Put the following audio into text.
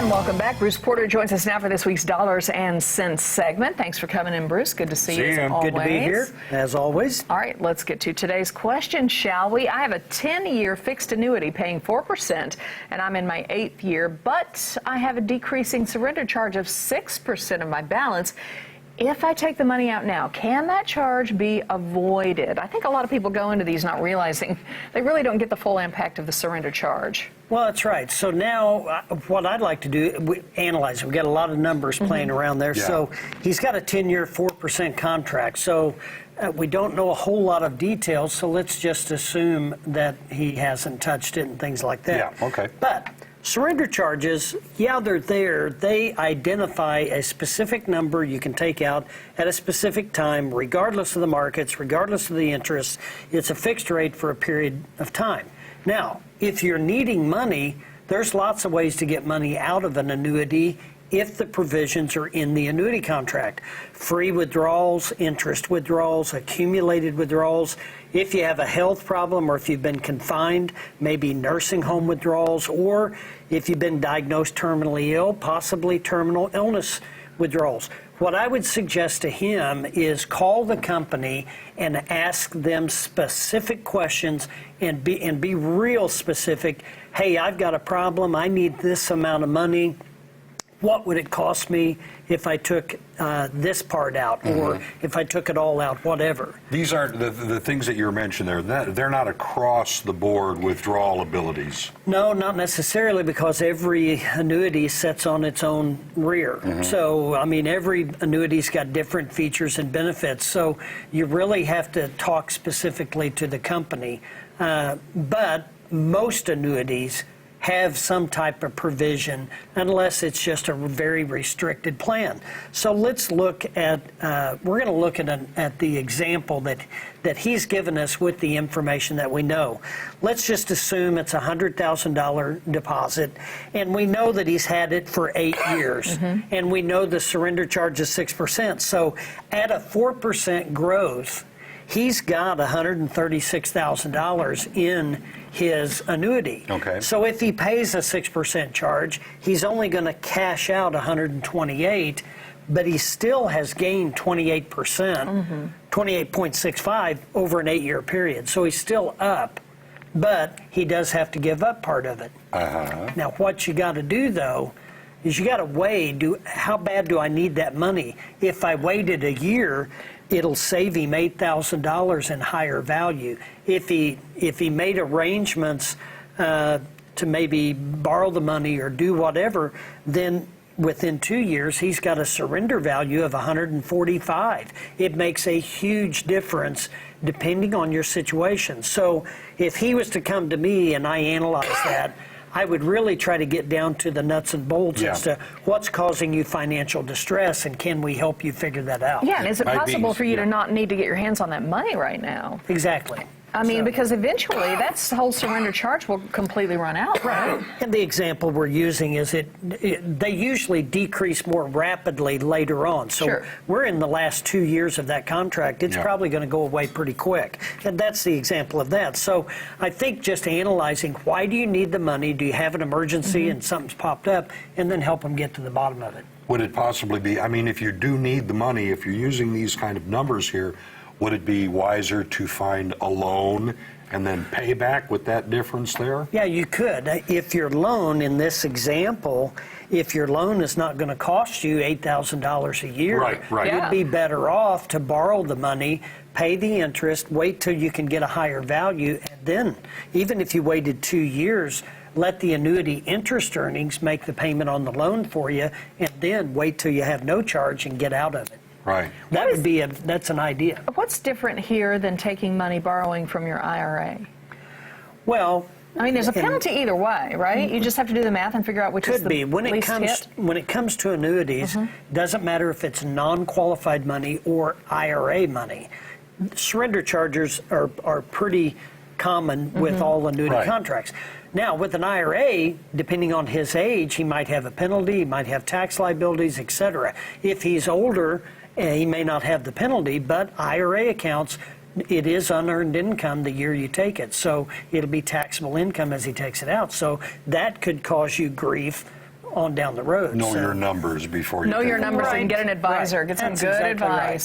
And welcome back. Bruce Porter joins us now for this week's Dollars and Cents segment. Thanks for coming in, Bruce. Good to see you as always. Good to be here, as always. All right, let's get to today's question, shall we? I have a 10-year fixed annuity paying 4%, and I'm in my 8th year, but I have a decreasing surrender charge of 6% of my balance. If I take the money out now, can that charge be avoided? I think a lot of people go into these not realizing they really don't get the full impact of the surrender charge. Well, that's right. So now what I'd like to do, analyze. We've got a lot of numbers playing around there. Yeah. So he's got a 10-year, 4% contract. So we don't know a whole lot of details, so let's just assume that he hasn't touched it and things like that. Yeah, okay. But surrender charges, yeah, they're there. They identify a specific number you can take out at a specific time, regardless of the markets, regardless of the interest. It's a fixed rate for a period of time. Now, if you're needing money, there's lots of ways to get money out of an annuity if the provisions are in the annuity contract. Free withdrawals, interest withdrawals, accumulated withdrawals. If you have a health problem or if you've been confined, maybe nursing home withdrawals, or if you've been diagnosed terminally ill, possibly terminal illness withdrawals. What I would suggest to him is call the company and ask them specific questions and be real specific. Hey, I've got a problem. I need this amount of money. What would it cost me if I took this part out, or if I took it all out, whatever? These aren't the things that you're mentioning there. They're not across-the-board withdrawal abilities. No, not necessarily, because every annuity sets on its own rear. So, I mean, every annuity's got different features and benefits. So you really have to talk specifically to the company. But most annuities have some type of provision, unless it's just a very restricted plan. So let's look at, we're going to look at the example that he's given us with the information that we know. Let's just assume it's a $100,000 deposit, and we know that he's had it for 8 years, and we know the surrender charge is 6%. So at a 4% growth, he's got $136,000 in his annuity. Okay. So if he pays a 6% charge, he's only going to cash out $128,000, but he still has gained 28%, 28.65 over an 8-year period. So he's still up, but he does have to give up part of it. Now, what you got to do, though, is you got to weigh, how bad do I need that money? If I waited a year, it'll save him $8,000 in higher value. If he made arrangements to maybe borrow the money or do whatever, then within 2 years he's got a surrender value of $145,000. It makes a huge difference depending on your situation. So if he was to come to me and I analyze that, I would really try to get down to the nuts and bolts as to what's causing you financial distress, and can we help you figure that out? Yeah, and is it possible for you to not need to get your hands on that money right now? Exactly. I mean, because eventually that whole surrender charge will completely run out, right? And the example we're using is they usually decrease more rapidly later on. So we're in the last 2 years of that contract. It's probably going to go away pretty quick. And that's the example of that. So I think just analyzing, why do you need the money? Do you have an emergency and something's popped up? And then help them get to the bottom of it. Would it possibly be, I mean, if you do need the money, if you're using these kind of numbers here, would it be wiser to find a loan and then pay back with that difference there? Yeah, you could. If your loan, in this example, if your loan is not going to cost you $8,000 a year, you'd be better off to borrow the money, pay the interest, wait till you can get a higher value, and then, even if you waited 2 years, let the annuity interest earnings make the payment on the loan for you, and then wait till you have no charge and get out of it. Right. That's an idea. What's different here than taking money borrowing from your IRA? Well, I mean, there's a penalty either way, right? You just have to do the math and figure out which is the least hit. When it comes to annuities, doesn't matter if it's non-qualified money or IRA money. Surrender charges are pretty common with all annuity contracts. Now, with an IRA, depending on his age, he might have a penalty, he might have tax liabilities, etc. If he's older, he may not have the penalty, but IRA accounts, it is unearned income the year you take it. So it'll be taxable income as he takes it out. So that could cause you grief on down the road. Know So your numbers before you Know take your a numbers loan. and get an advisor. Right. Get some That's good exactly right. advice.